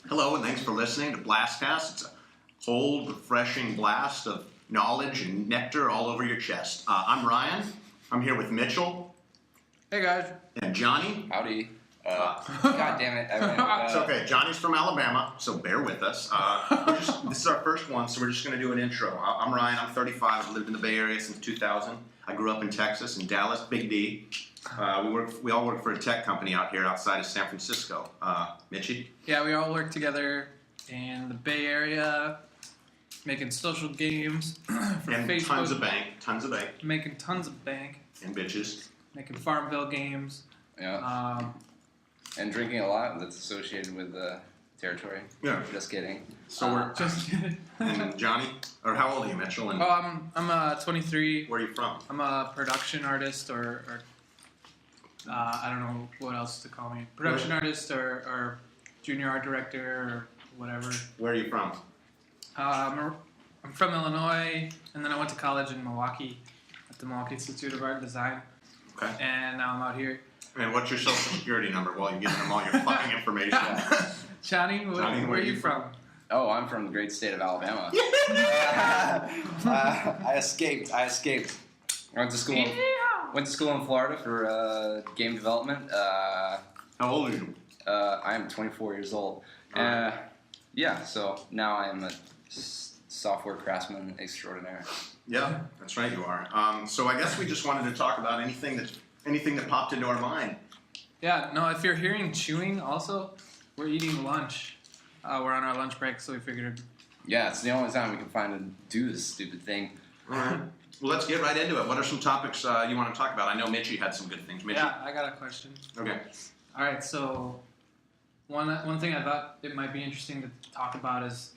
Hello, and thanks for listening to Blastcast. It's a cold, refreshing blast of knowledge and nectar all over your chest. I'm Ryan. I'm here with Mitchell. Hey, guys. And Johnny. Howdy. God damn it. It's okay. Johnny's from Alabama, so bear with us. This is our first one, so we're just going to do an intro. I'm Ryan. I'm 35. I've lived in the Bay Area since 2000. I grew up in Texas, in Dallas, Big D. We all work for a tech company out here outside of San Francisco. Mitchie? Yeah, we all work together in the Bay Area, making social games for And Facebook. Tons of bank. Making tons of bank. And bitches. Making Farmville games. Yeah. And drinking a lot that's associated with the territory. Yeah. Just kidding. So we're Just kidding. and Johnny, or how old are you, Mitchell? And I'm 23. where are you from? I'm a production artist, or I don't know what else to call me. Production artist, or junior art director, or whatever. Where are you from? I'm from Illinois, and then I went to college in Milwaukee at the Milwaukee Institute of Art and Design. Okay. And now I'm out here. And what's your social security number while you're giving them all your fucking information? Johnny, where are you from? Oh, I'm from the great state of Alabama. I escaped. I went to school. Went to school in Florida for game development. How old are you? I am 24 years old. Yeah, so now I am a software craftsman extraordinaire. Yeah, that's right, you are. So I guess we just wanted to talk about anything that popped into our mind. Yeah, no, if you're hearing chewing also, we're eating lunch. We're on our lunch break, so we figured... Yeah, it's the only time we can find to do this stupid thing. All right. Well, let's get right into it. What are some topics you want to talk about? I know Mitchie had some good things. Mitchie? Yeah, I got a question. Okay. All right, so one thing I thought it might be interesting to talk about is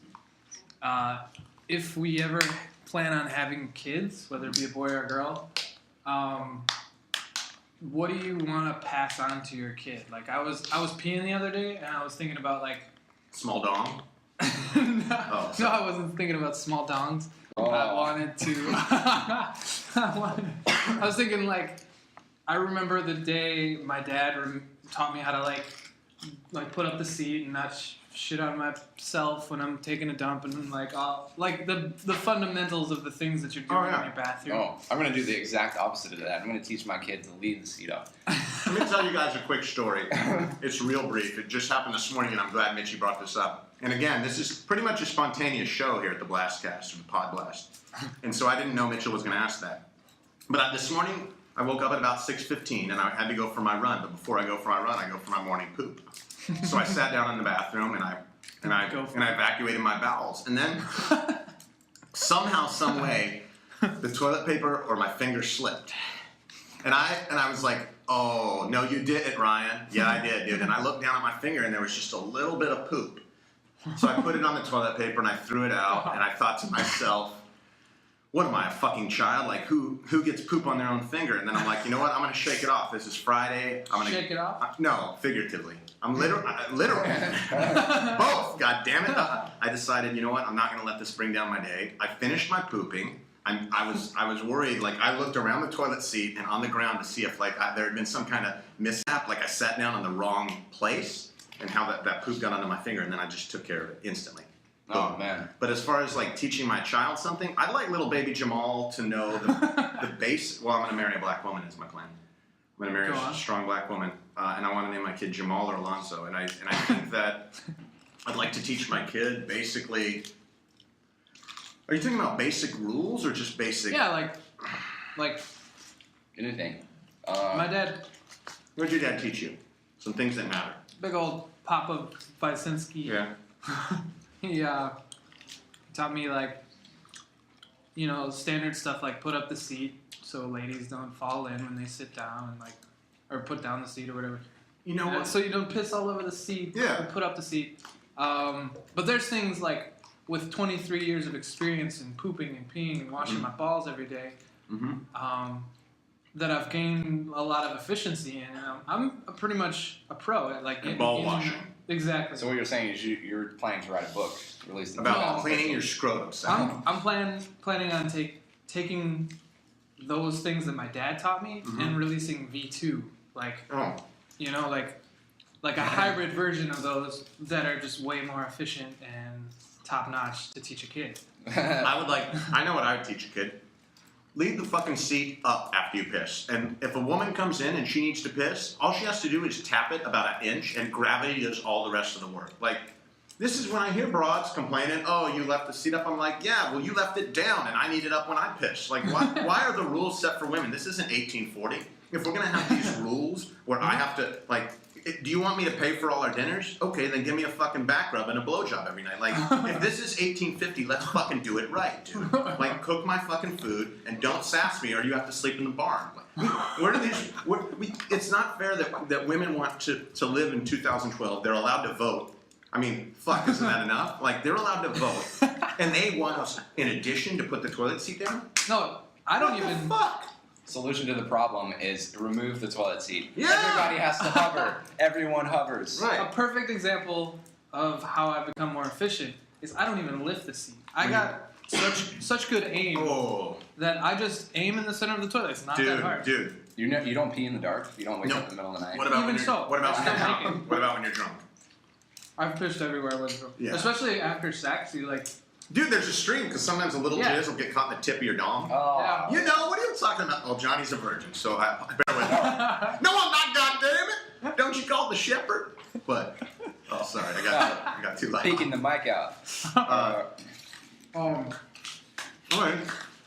if we ever plan on having kids, whether it be a boy or a girl, what do you want to pass on to your kid? Like I was peeing the other day, and I was thinking about like Small dong? no, Oh, I wasn't thinking about small dongs. Oh. I wanted to. I was thinking like I remember the day my dad taught me how to like put up the seat and not shit on myself when I'm taking a dump, and like the fundamentals of the things that you're doing in your bathroom. Oh, I'm going to do the exact opposite of that. I'm going to teach my kid to leave the seat up. Let me tell you guys a quick story. It's real brief. It just happened this morning, and I'm glad Mitchie brought this up. And again, this is pretty much a spontaneous show here at the Blastcast, or the Pod Blast. And so I didn't know Mitchell was going to ask that. But this morning, I woke up at about 6:15, and I had to go for my run. But before I go for my run, I go for my morning poop. So I sat down in the bathroom, and I evacuated my bowels. And then somehow, some way, the toilet paper or my finger slipped. And I was like, oh, no, you did it, Ryan. Yeah, I did, dude. And I looked down at my finger, and there was just a little bit of poop. So I put it on the toilet paper, and I threw it out, and I thought to myself, what am I, a fucking child? Like, who gets poop on their own finger? And then I'm like, you know what? I'm going to shake it off. This is Friday. I'm gonna Shake it off? No, figuratively. I'm literally. Both. God damn it. I decided, you know what? I'm not going to let this bring down my day. I finished my pooping. I was worried. Like, I looked around the toilet seat and on the ground to see if there had been some kind of mishap. Like, I sat down in the wrong place and how that poop got onto my finger, and then I just took care of it instantly. Oh, man. But as far as like teaching my child something, I'd like little baby Jamal to know the base. Well, I'm going to marry a black woman is my plan. I'm going to marry a strong black woman, and I want to name my kid Jamal or Alonso. And I think that I'd like to teach my kid basically. Are you talking about basic rules or just basic? Yeah, like Anything. my dad, What did your dad teach you? Some things that matter. big old Papa Vysinski. Yeah. He taught me like, standard stuff like put up the seat so ladies don't fall in when they sit down, and like, or put down the seat or whatever. You know what? So you don't piss all over the seat. Yeah. Or put up the seat. But there's things like with 23 years of experience in pooping and peeing and washing my balls every day, that I've gained a lot of efficiency in. And I'm pretty much a pro at like ball washing. Exactly. So what you're saying is you're planning to write a book, release the About cleaning your scrotum. I'm planning on taking those things that my dad taught me and releasing V2. Like, like like a hybrid version of those that are just way more efficient and top notch to teach a kid. I know what I would teach a kid. Leave the fucking seat up after you piss. And if a woman comes in and she needs to piss, all she has to do is tap it about an inch, and gravity does all the rest of the work. Like, this is when I hear broads complaining, oh, you left the seat up. I'm like, yeah, well, you left it down, and I need it up when I piss. Like, why are the rules set for women? This isn't 1840. If we're going to have these rules where I have to, like, do you want me to pay for all our dinners? Okay, then give me a fucking back rub and a blowjob every night. Like, if this is 1850, let's fucking do it right, dude. Like, cook my fucking food and don't sass me or you have to sleep in the barn. Like, where do these? It's not fair that women want to live in 2012. They're allowed to vote. I mean, fuck, isn't that enough? Like, they're allowed to vote, and they want us, in addition, to put the toilet seat down? No, I don't What even. the fuck? Solution to the problem is remove the toilet seat. Yeah. Everybody has to hover. Everyone hovers. Right. A perfect example of how I've become more efficient is I don't even lift the seat. I got such good aim that I just aim in the center of the toilet. It's not that hard. Dude. You don't pee in the dark? You don't wake up in the middle of the night? What about Even when so, What about when I'm you're still drunk? making- What about when you're drunk? I've pissed everywhere I was drunk. Yeah. Especially after sex, you like. Dude, there's a stream because sometimes a little Yeah. jizz will get caught in the tip of your dong. Oh. Yeah. You know, what are you talking about? Oh, Johnny's a virgin, so I bear with him. No, I'm not, goddammit! Don't you call the shepherd? But, oh, sorry, I got too loud. Peeking the mic out. All right,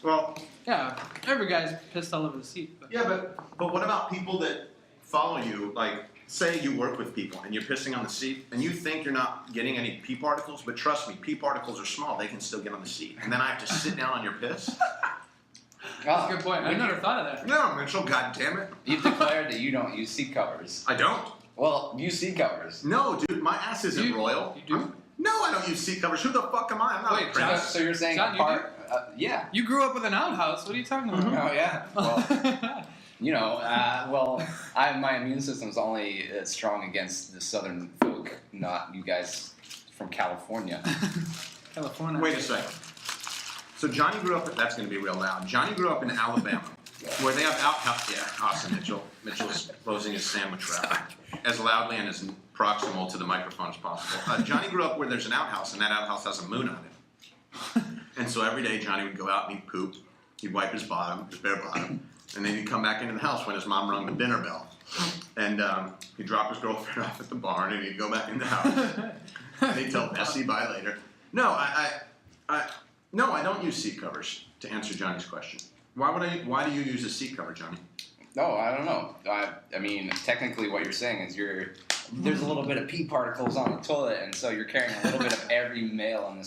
well, Yeah, every guy's pissed all over the seat. But. yeah, but what about people that follow you? Like, say you work with people and you're pissing on the seat and you think you're not getting any pee particles, but trust me, pee particles are small. They can still get on the seat. And then I have to sit down on your piss? That's a good point. I never thought of that. No, Mitchell, goddammit. You've declared that you don't use seat covers. I don't. Well, use seat covers. No, dude, my ass isn't royal. You do? No, I don't use seat covers. Who the fuck am I? I'm not Wait, a prince. So you're saying John, you part? Yeah. You grew up with an outhouse. What are you talking about? Oh yeah. Well, you know, my immune system's only strong against the southern folk, not you guys from California. California. Wait a second. So Johnny grew up, that's going to be real loud. Johnny grew up in Alabama, where they have outhouse. Yeah, awesome, Mitchell. Mitchell's closing his sandwich wrapper as loudly and as proximal to the microphone as possible. Johnny grew up where there's an outhouse, and that outhouse has a moon on it. And so every day Johnny would go out and he'd poop. He'd wipe his bottom, his bare bottom, and then he'd come back into the house when his mom rung the dinner bell. And he'd drop his girlfriend off at the barn, and he'd go back in the house. And he'd tell Bessie bye later. No, I don't use seat covers, to answer Johnny's question. Why do you use a seat cover, Johnny? No, I don't know. I mean, technically, what you're saying is there's a little bit of pee particles on the toilet, and so you're carrying a little bit of every male in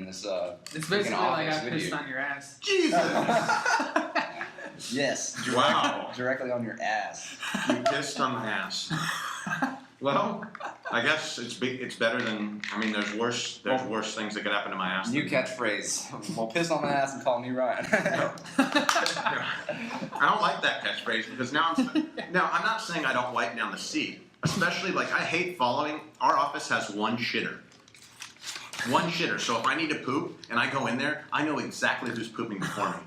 this. It's basically like I with pissed you. on your ass. Jesus! Yes. Wow. Directly on your ass. You pissed on my ass. Well, I guess it's better than. I mean, there's worse things that could happen to my ass. New catchphrase. Well, piss on my ass and call me Ryan. I don't like that catchphrase because now I'm not saying I don't wipe down the seat. Especially, like, I hate following. Our office has one shitter. One shitter. So if I need to poop and I go in there, I know exactly who's pooping before me.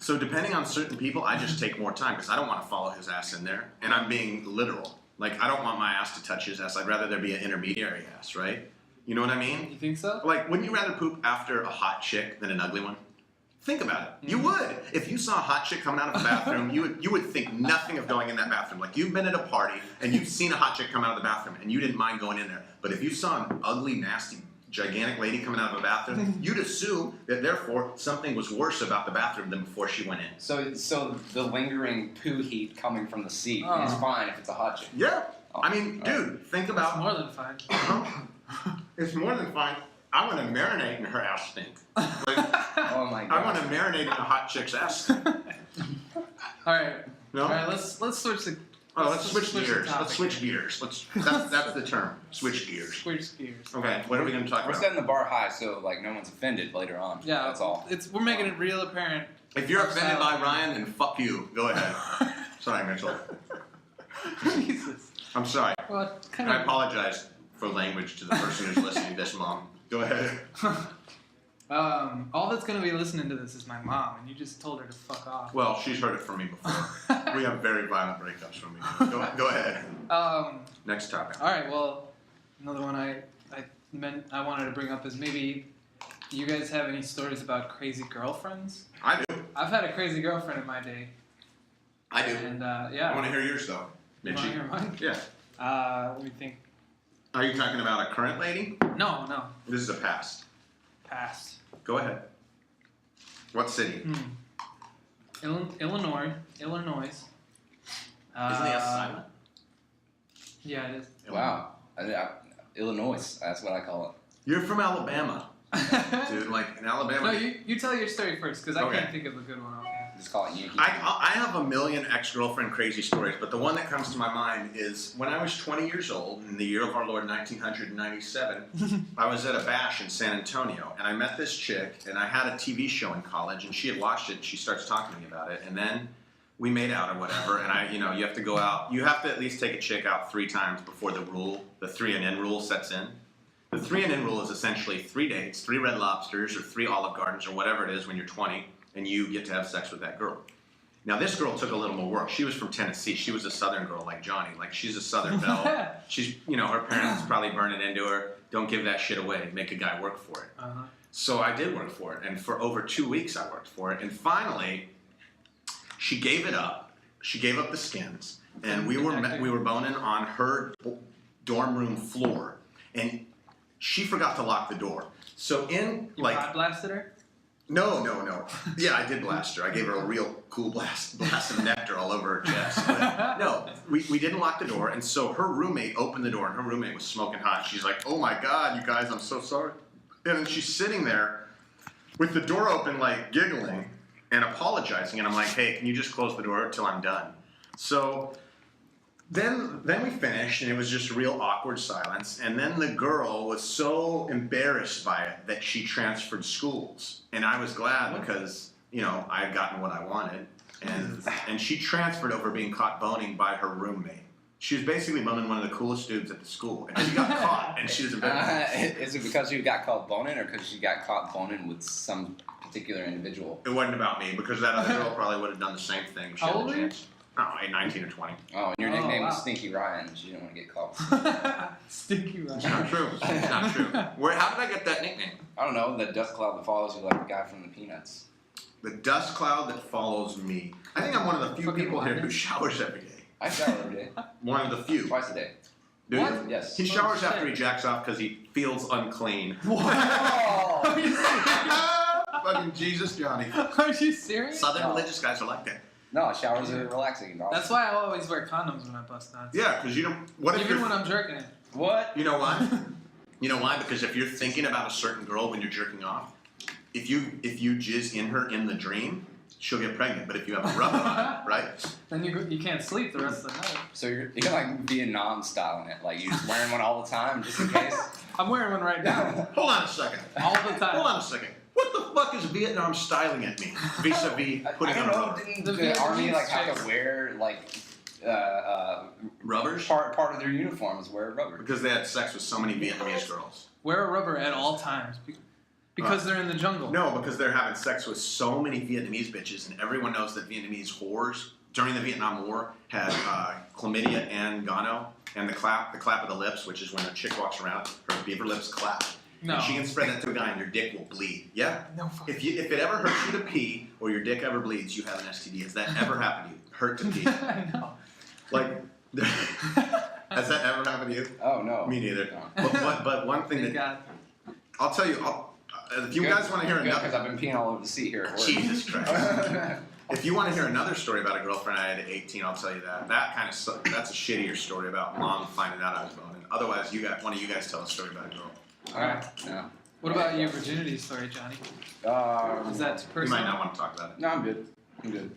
So depending on certain people, I just take more time because I don't want to follow his ass in there. And I'm being literal. Like, I don't want my ass to touch his ass. I'd rather there be an intermediary ass, right? You know what I mean? You think so? Like, wouldn't you rather poop after a hot chick than an ugly one? Think about it. You would. If you saw a hot chick coming out of a bathroom, you would think nothing of going in that bathroom. Like, you've been at a party and you've seen a hot chick come out of the bathroom and you didn't mind going in there. But if you saw an ugly, nasty, gigantic lady coming out of a bathroom, you'd assume that therefore something was worse about the bathroom than before she went in. So the lingering poo heat coming from the seat is fine if it's a hot chick. Yeah. I mean, dude, think It's about. more than fine. It's more than fine. I want to marinate in her ass stink. Like, Oh my I god. want to marinate in a hot chick's ass stink. All right. No? All right. Let's switch the. Oh, let's switch the gears. topic. Let's switch gears. That's the term. Switch gears. Switch gears. Okay, what are we going to talk We're about? setting the bar high so like no one's offended later on. Yeah, That's all. We're making it real apparent. If you're offended by Ryan, then fuck you. Go ahead. Sorry, Mitchell. Jesus. I'm sorry. What kind I of? apologize for language to the person who's listening this long. Go ahead. All that's gonna be listening to this is my mom, and you just told her to fuck off. Well, she's heard it from me before. We have very violent breakups from me. Go ahead. Next topic. All right. Well, another one I wanted to bring up is maybe you guys have any stories about crazy girlfriends? I do. I've had a crazy girlfriend in my day. I do. And I want to hear yours though. You want to hear mine? Yeah. Let me think. Are you talking about a current lady? No. This is a past. Past. Go ahead. What city? Illinois. Isn't the S silent? Yeah, it is. Wow. Illinois, that's what I call You're from Alabama. Dude, like in Alabama. No, you tell your story first, because I Okay. can't think of a good one offhand. it. Just call it Yankee. I have a million ex-girlfriend crazy stories, but the one that comes to my mind is when I was 20 years old, in the year of our Lord 1997, I was at a bash in San Antonio, and I met this chick, and I had a TV show in college, and she had watched it, and she starts talking to me about it, and then we made out or whatever, and you have to go out, you have to at least take a chick out 3 times before the 3 and in rule sets in. The 3 and in rule is essentially 3 dates, 3 Red Lobsters, or 3 Olive Gardens, or whatever it is when you're 20, and you get to have sex with that girl. Now, this girl took a little more work. She was from Tennessee. She was a Southern girl like Johnny. Like, she's a Southern belle. She's, her parents probably burned it into her. Don't give that shit away. Make a guy work for it. Uh-huh. So I did work for it, and for over 2 weeks I worked for it. And finally, she gave it up. She gave up the skins, and we were boning on her dorm room floor, and she forgot to lock the door. So You God blasted her? No. Yeah, I did blast her. I gave her a real cool blast of nectar all over her chest. But no, we didn't lock the door, and so her roommate opened the door, and her roommate was smoking hot. She's like, "Oh my God, you guys, I'm so sorry." And then she's sitting there with the door open, like giggling and apologizing, and I'm like, "Hey, can you just close the door till I'm done?" So then we finished, and it was just real awkward silence. And then the girl was so embarrassed by it that she transferred schools. And I was glad because, I had gotten what I wanted. And she transferred over being caught boning by her roommate. She was basically boning one of the coolest dudes at the school. And she got caught, and she was embarrassed. Is it because you got caught boning, or because you got caught boning with some particular individual? It wasn't about me, because that other girl probably would have done the same thing. How old were you? Oh, 19 or 20. Oh, and your nickname was wow. Stinky Ryan, so you didn't want to get caught. Stinky It's Ryan. not true. It's not true. How did I get that nickname? I don't know, the dust cloud that follows you like the guy from the Peanuts. The dust cloud that follows me. I think I'm one of the few Fucking people here liar. who showers every day. I shower every day. One of the few. Twice a day. Do you? What? Yes. He showers shit. after he jacks off because he feels unclean. Oh! Are you serious? Fucking Jesus, Johnny. Are you serious? Southern No. religious guys are like that. No, showers are relaxing. Dog. That's why I always wear condoms when I bust nuts. Yeah, because you don't. What if Even you're? when I'm jerking it. What? You know why? You know why? Because if you're thinking about a certain girl when you're jerking off, if you jizz in her in the dream, she'll get pregnant. But if you have a rub on, right? Then you can't sleep the rest of the night. So you're like Vietnam styling it. Like you're just wearing one all the time just in case? I'm wearing one right now. Hold on a second. All the time. Hold on a secend. What the fuck is Vietnam styling at me? Vis-a-vis putting I on don't know. rubber. Didn't The the army Vietnamese like have chicks. to wear like Rubbers? part of their uniforms wear rubber? Because they had sex with so many Vietnamese girls. Wear a rubber at all times. Because they're in the jungle. No, because they're having sex with so many Vietnamese bitches, and everyone knows that Vietnamese whores during the Vietnam War had chlamydia and gono, and the clap of the lips, which is when a chick walks around, her beaver lips clap. No. And she can spread that to a guy, and your dick will bleed. Yeah. No fucking. If it ever hurts you to pee, or your dick ever bleeds, you have an STD. Has that ever happened to you? Hurt to pee? I know. Like, has that ever happened to you? Oh no. Me neither. No. But one thing Thank that God. I'll tell you, if you guys want to hear Because another, I've been peeing all over the seat here at work. Jesus Christ. If you want to hear another story about a girlfriend I had at 18, I'll tell you that. That's a shittier story about mom finding out I was boning. Otherwise, one of you guys tell a story about a girl. All right. Yeah. What about your virginity story, Johnny? Is that too You personal? might not want to talk about it. No, I'm good. I'm good.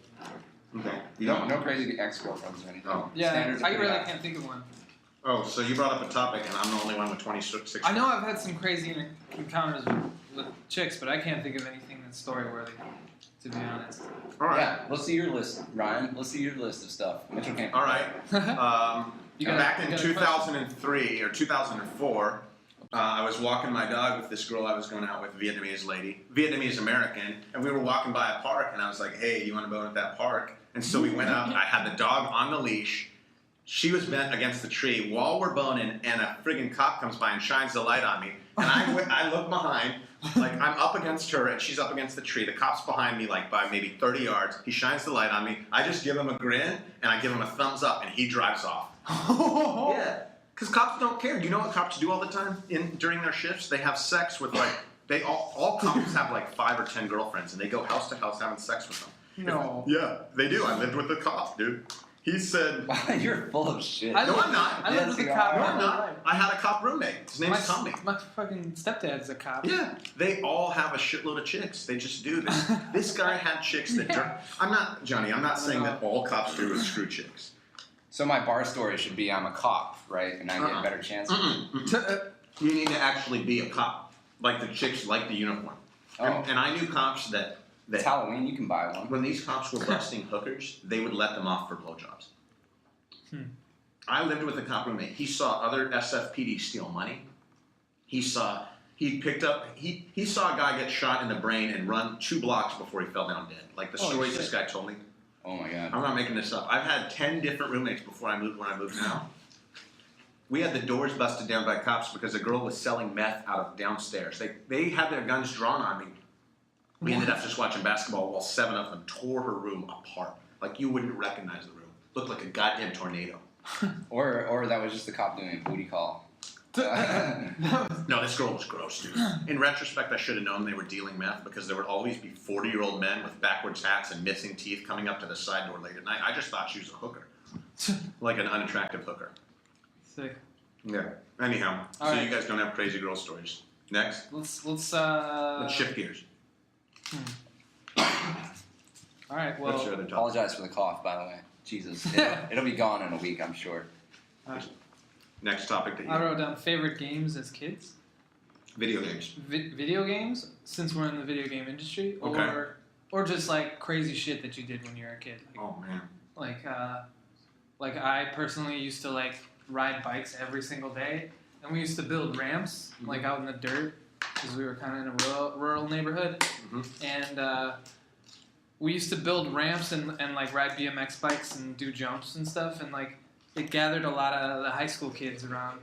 Okay. You No, don't? no crazy ex-girlfriends or anything. Oh. Yeah, Standards are I pretty really high. can't think of one. Oh, so you brought up a topic, and I'm the only one with 26. I know I've had some crazy encounters with chicks, but I can't think of anything that's story worthy, to be honest. All right. Yeah, let's see your list, Ryan. Let's see your list of stuff. Mitchell can't. All right. You gotta- Back you in gotta 2003 or 2004, I was walking my dog with this girl I was going out with, Vietnamese lady, Vietnamese American, and we were walking by a park, and I was like, hey, you want to bone at that park? And so we went up. I had the dog on the leash. She was bent against the tree while we're boning, and a friggin' cop comes by and shines the light on me. And I look behind, like I'm up against her, and she's up against the tree. The cop's behind me, like by maybe 30 yards. He shines the light on me. I just give him a grin, and I give him a thumbs up, and he drives off. Yeah. Because cops don't care. Do you know what cops do all the time during their shifts? They have sex with all cops have like 5 or 10 girlfriends, and they go house to house having sex with them. No. Yeah, they do. I lived with the cop, dude. He said, You're full of shit. No, I'm not. I lived with a cop. No, I'm not. I had a cop roommate. His name's Tommy. My fucking stepdad's a cop. Yeah, they all have a shitload of chicks. They just do this. This guy had chicks that. I'm not saying that all cops do is screw chicks. So my bar story should be I'm a cop, right? And I get a better chance. You need to actually be a cop. Like the chicks like the uniform. Oh. And I knew cops that It's Halloween, you can buy one. when these cops were busting hookers, they would let them off for blowjobs. I lived with a cop roommate. He saw other SFPD steal money. He saw a guy get shot in the brain and run 2 blocks before he fell down dead. Like the stories this guy told me. Oh my god. I'm not making this up. I've had 10 different roommates before I moved when I moved now. We had the doors busted down by cops because a girl was selling meth out of downstairs. They had their guns drawn on me. We ended up just watching basketball while 7 of them tore her room apart. Like you wouldn't recognize the room. Looked like a goddamn tornado. Or that was just the cop doing a booty call. No, this girl was gross, dude. In retrospect, I should have known they were dealing meth because there would always be 40-year-old men with backwards hats and missing teeth coming up to the side door late at night. I just thought she was a hooker. Like an unattractive hooker. Sick. Yeah. Anyhow, All right. you guys don't have crazy girl stories. Next. Let's shift gears. All right. What's Well, your other topic? Apologize for the cough, by the way. Jesus. It'll be gone in a week, I'm sure. Next topic that you I wrote down favorite games as kids. Video games. Video games, since we're in the video game industry, Okay. or just like crazy shit that you did when you were a kid. Oh man. Like I personally used to like ride bikes every single day, and we used to build ramps like out in the dirt because we were kind of in a rural neighborhood, and we used to build ramps and like ride BMX bikes and do jumps and stuff, and like it gathered a lot of the high school kids around.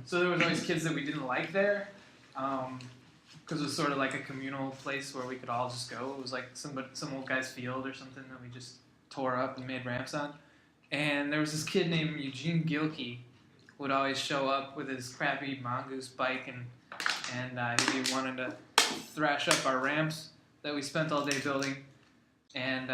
So there was always kids that we didn't like there, because it was sort of like a communal place where we could all just go. It was like some old guy's field or something that we just tore up and made ramps on. And there was this kid named Eugene Gilkey would always show up with his crappy mongoose bike, and he wanted to thrash up our ramps that we spent all day building. And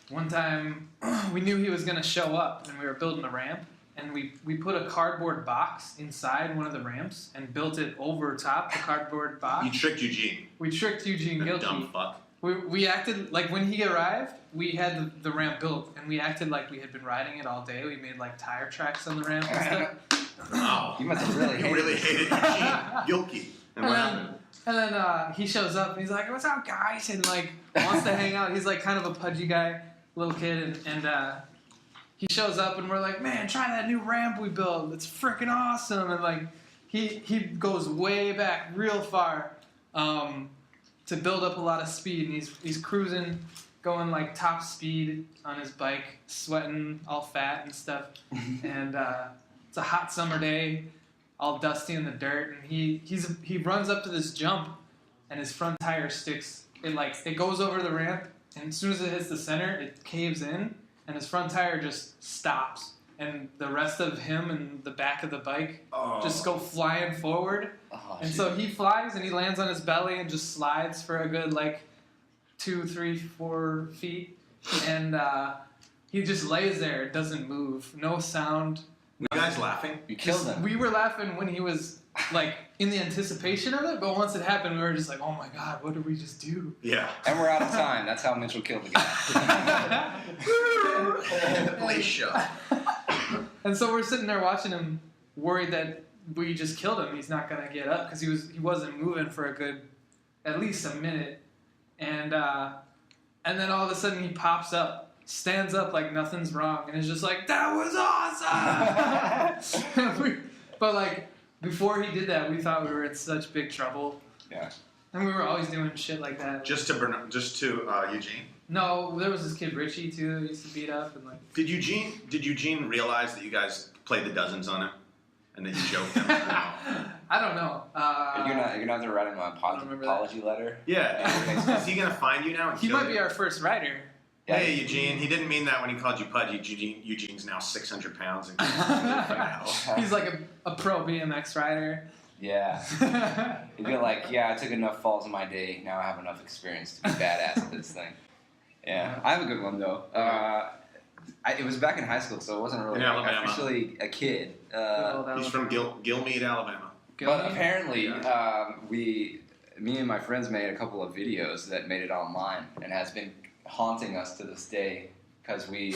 one time we knew he was going to show up, and we were building a ramp, and we put a cardboard box inside one of the ramps and built it over top the cardboard box. You tricked Eugene. We tricked Eugene That Gilkey. dumb fuck. We acted like when he arrived, we had the ramp built, and we acted like we had been riding it all day. We made like tire tracks on the ramp and stuff. Wow. You must have really hated hated Eugene Gilkey. And what happened? And then he shows up and he's like, "What's up, guys?" And like wants to hang out. He's like kind of a pudgy guy, little kid, and he shows up and we're like, "Man, try that new ramp we built. It's freaking awesome!" And like he goes way back, real far, to build up a lot of speed. And he's cruising, going like top speed on his bike, sweating, all fat and stuff. And it's a hot summer day, all dusty in the dirt, and he runs up to this jump, and his front tire sticks. It goes over the ramp, and as soon as it hits the center, it caves in, and his front tire just stops, and the rest of him and the back of the bike just go flying forward. Oh, And so he flies and he lands on his belly and just slides for a good 2, 3, 4 feet, and he just lays there, doesn't move, no sound. You guys laughing? You killed him. We were laughing when he was in the anticipation of it, but once it happened, we were just like, "Oh my god, what did we just do?" Yeah. And we're out of time. That's how Mitchell killed the guy. Police show. And so we're sitting there watching him, worried that we just killed him. He's not gonna get up because he wasn't moving for a good, at least a minute, and then all of a sudden he pops up, stands up like nothing's wrong, and is just like, "That was awesome!" But before he did that, we thought we were in such big trouble. Yeah. And we were always doing shit like that. Just to Eugene. No, there was this kid Richie too that used to beat up and like. Did Eugene realize that you guys played the dozens on him, and that you joked him? I don't know. You're not writing my apology letter. Yeah. Is he gonna find you now? And he kill might you? be our first writer. Hey Eugene, he didn't mean that when he called you pudgy. Eugene's now 600 pounds and He's like a pro BMX rider. Yeah. He'd be like, yeah, I took enough falls in my day. Now I have enough experience to be badass at this thing. Yeah. I have a good one, though. It was back in high school, so it wasn't really officially a kid. He's from Gilmead, Alabama. But apparently, me and my friends made a couple of videos that made it online and has been haunting us to this day because we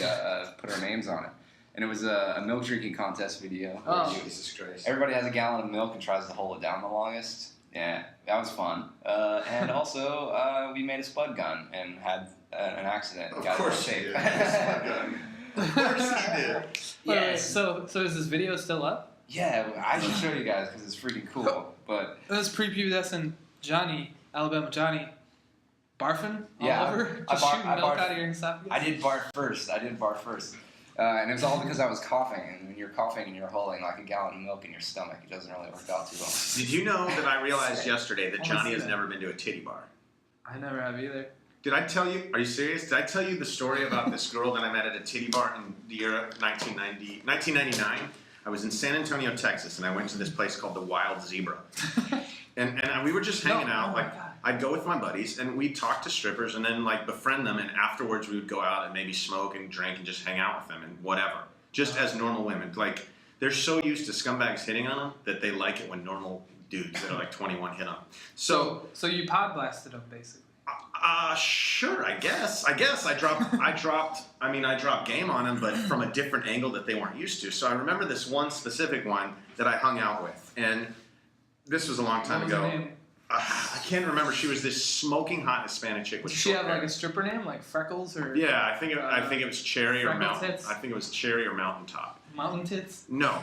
put our names on it. And it was a milk drinking contest video. Oh, Jesus Christ. Everybody has a gallon of milk and tries to hold it down the longest. Yeah, that was fun. And also, we made a spud gun and had an accident. Of course he did. Of course he did. Yeah. So is this video still up? Yeah, I should show you guys because it's freaking cool. But that's prepubescent Johnny, Alabama Johnny, barfing all over, just shooting milk out of your esophagus. I did barf first. And it was all because I was coughing, and when you're coughing and you're holding like a gallon of milk in your stomach, it doesn't really work out too well. Did you know that I realized yesterday that Johnny has never been to a titty bar? I never have either. Did I tell you? Are you serious? Did I tell you the story about this girl that I met at a titty bar in the year 1999? I was in San Antonio, Texas, and I went to this place called the Wild Zebra. And we were just hanging out. Like I'd go with my buddies, and we'd talk to strippers, and then like befriend them, and afterwards we would go out and maybe smoke and drink and just hang out with them and whatever. Just as normal women. Like they're so used to scumbags hitting on them that they like it when normal dudes that are like 21 hit on them. So you pod blasted them basically. Sure, I guess. I dropped game on them, but from a different angle that they weren't used to. So I remember this one specific one that I hung out with, and this was a long time ago. What was her name? I can't remember. She was this smoking hot Hispanic chick with Did she have hair. like a stripper name, like Freckles or? Yeah, I think it was Cherry or Mountain. Tits? I think it was Cherry or Mountaintop. Mountain Tits? No.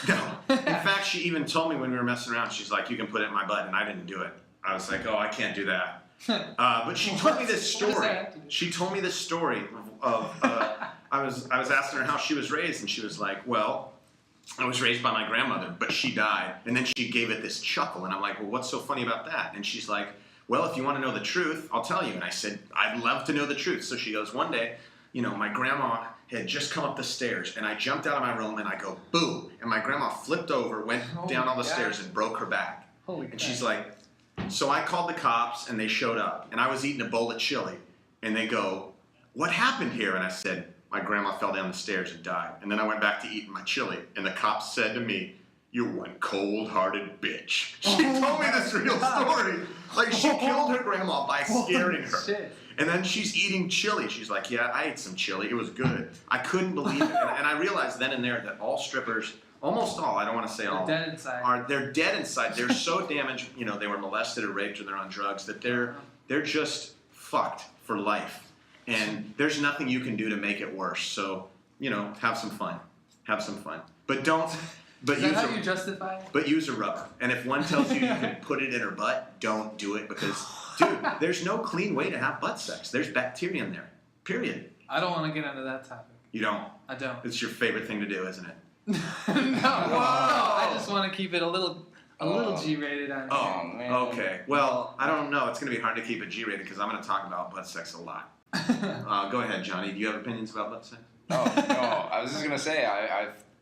In fact, she even told me when we were messing around, she's like, "You can put it in my butt," and I didn't do it. I was like, "Oh, I can't do that." But she told me this story. She told me this story of I was asking her how she was raised, and she was like, "Well, I was raised by my grandmother, but she died." And then she gave it this chuckle, and I'm like, "Well, what's so funny about that?" And she's like, "Well, if you want to know the truth, I'll tell you." And I said, "I'd love to know the truth." So she goes, "One day, my grandma had just come up the stairs, and I jumped out of my room, and I go, boo!" And my grandma flipped over, went down all the stairs, and broke her back. Holy crap. And she's like, so I called the cops, and they showed up, and I was eating a bowl of chili, and they go, "What happened here?" And I said, "My grandma fell down the stairs and died." And then I went back to eating my chili, and the cops said to me, "You're one cold-hearted bitch." She told me this real story. Like, she killed her grandma by scaring her. Shit. And then she's eating chili. She's like, "Yeah, I ate some chili. It was good." I couldn't believe it. And I realized then and there that all strippers, almost all, I don't want to say all, dead inside. They're dead inside. They're so damaged, they were molested or raped or they're on drugs, that they're just fucked for life. And there's nothing you can do to make it worse. So, have some fun. Have some fun. But don't... But Is that how you justify it? But use a rubber. And if one tells you can put it in her butt, don't do it because, dude, there's no clean way to have butt sex. There's bacteria in there. Period. I don't want to get into that topic. You don't? I don't. It's your favorite thing to do, isn't it? No, I just want to keep it a little G-rated on Oh, here. man. Okay. Well, I don't know. It's going to be hard to keep it G-rated because I'm going to talk about butt sex a lot. Go ahead, Johnny. Do you have opinions about butt sex? Oh, no. I was just going to say,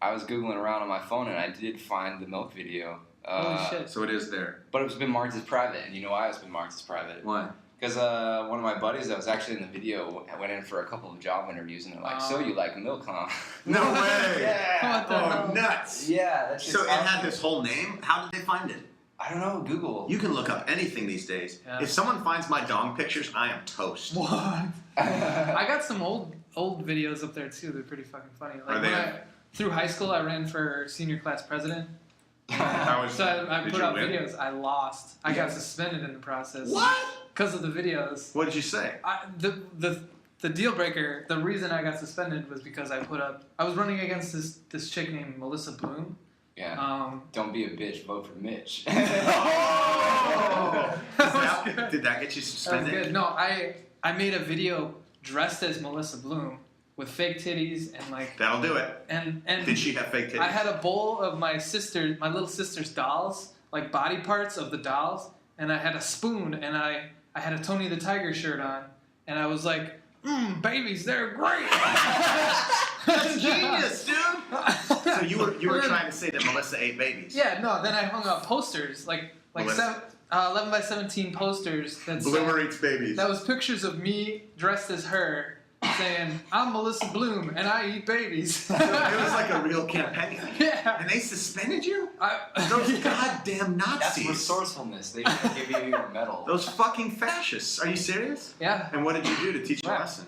I was Googling around on my phone, and I did find the milk video. Holy shit. So it is there. But it's been marked as private, and you know why it's been marked as private? Why? Because one of my buddies that was actually in the video went in for a couple of job interviews, and they're like, "So you like milk, huh?" No way! Yeah. What the hell? Nuts! Yeah, that's just So it had his whole name? How did they find it? I don't know, Google. You can look up anything these days. Yeah. If someone finds my dong pictures, I am toast. What? I got some old videos up there too. They're pretty fucking funny. Like Are they? Through high school, I ran for senior class president. How was, So I did put you out win? videos. I lost. I got suspended in the process. What? Because of the videos. What did you say? The deal breaker, the reason I got suspended was because I was running against this chick named Melissa Bloom, Yeah. Don't be a bitch. Vote for Mitch. Did that get you suspended? That's good. No, I made a video dressed as Melissa Bloom with fake titties and like. That'll do it. And did she have fake titties? I had a bowl of my little sister's dolls, like body parts of the dolls, and I had a spoon, and I had a Tony the Tiger shirt on, and I was like, babies, they're great. That's genius, dude. So you were trying to say that Melissa ate babies? Yeah, no. Then I hung up posters, like 11 by 17 posters that Bloomer eats babies. That was pictures of me dressed as her, saying, "I'm Melissa Bloom and I eat babies." So it was like a real campaign. Yeah. And they suspended you? Those goddamn Nazis. That's resourcefuless. They should give you your medal. Those fucking fascists. Are you serious? Yeah. And what did you do to teach you a lesson?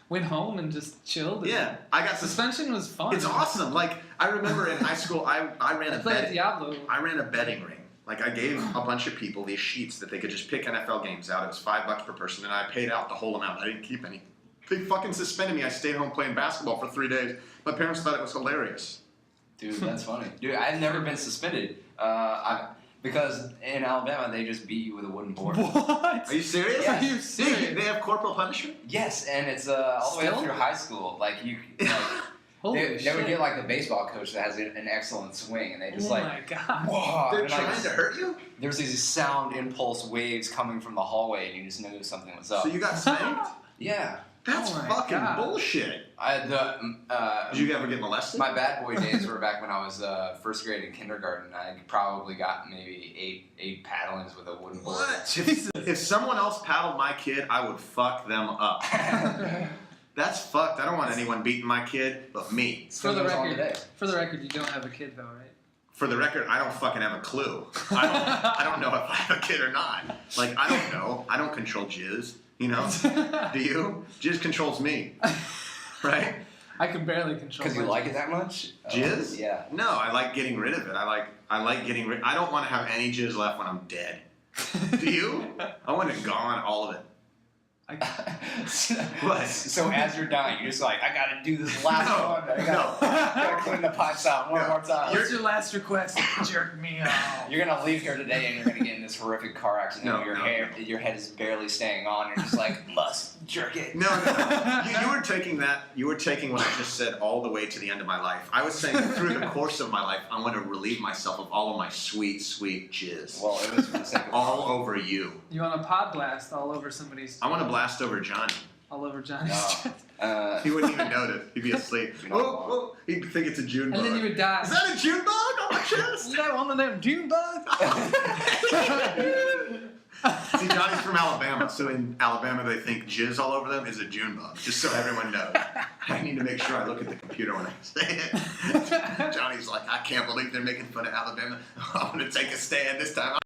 Went home and just chilled. Yeah, I got suspension was fun. It's awesome. Like I remember in high school, I ran a Diablo. I ran a betting ring. Like I gave a bunch of people these sheets that they could just pick NFL games out. It was $5 per person, and I paid out the whole amount. I didn't keep any. They fucking suspended me. I stayed home playing basketball for 3 days. My parents thought it was hilarious. Dude, that's funny. Dude, I've never been suspended. Because in Alabama, they just beat you with a wooden board. What? Are you serious? Yes. Are you serious? They have corporal punishment? Yes, and it's all the way up Still? through high school. Like Holy they shit. would get like the baseball coach that has an excellent swing, and they just Oh like, my god. whoa. They're and, trying to hurt you? There's these sound impulse waves coming from the hallway, and you just knew something was up. So you got spanked? Yeah. That's Oh my fucking God. bullshit. Did Did you ever get molested? My bad boy days were back when I was first grade in kindergarten. I probably got maybe eight paddlings with a wooden board. What? If someone else paddled my kid, I would fuck them up. That's fucked. I don't want anyone beating my kid but me. For the record, you don't have a kid though, right? For the record, I don't fucking have a clue. I don't know if I have a kid or not. Like, I don't know. I don't control jizz. You know? Do you? Jizz controls me. Right? I can barely control. Because you like it that much? Jizz? Yeah. No, I like getting rid of it. I like getting rid. I don't want to have any jizz left when I'm dead. Do you? I want it gone, all of it. What? So as you're dying, you're just like, I gotta do this last one. I gotta clean the pipes out one more time. What's your last request? Jerk me off. You're gonna leave here today and you're gonna get in this horrific car accident. Your head is barely staying on. You're just like, must jerk it. No. You were taking that. You were taking what I just said all the way to the end of my life. I was saying through the course of my life, I want to relieve myself of all of my sweet, sweet jizz. Well, it was for the sake of all over you. You want a pod blast all over somebody's? I want to blast over Johnny. All over Johnny's chest. He wouldn't even notice. He'd be asleep. Oh, he'd think it's a June bug. And then you would die. Is that a June bug on my chest? Is that one of them June bugs? See, Johnny's from Alabama, so in Alabama they think jizz all over them is a June bug, just so everyone knows. I need to make sure I look at the computer when I say it. Johnny's like, I can't believe they're making fun of Alabama. I'm going to take a stand this time.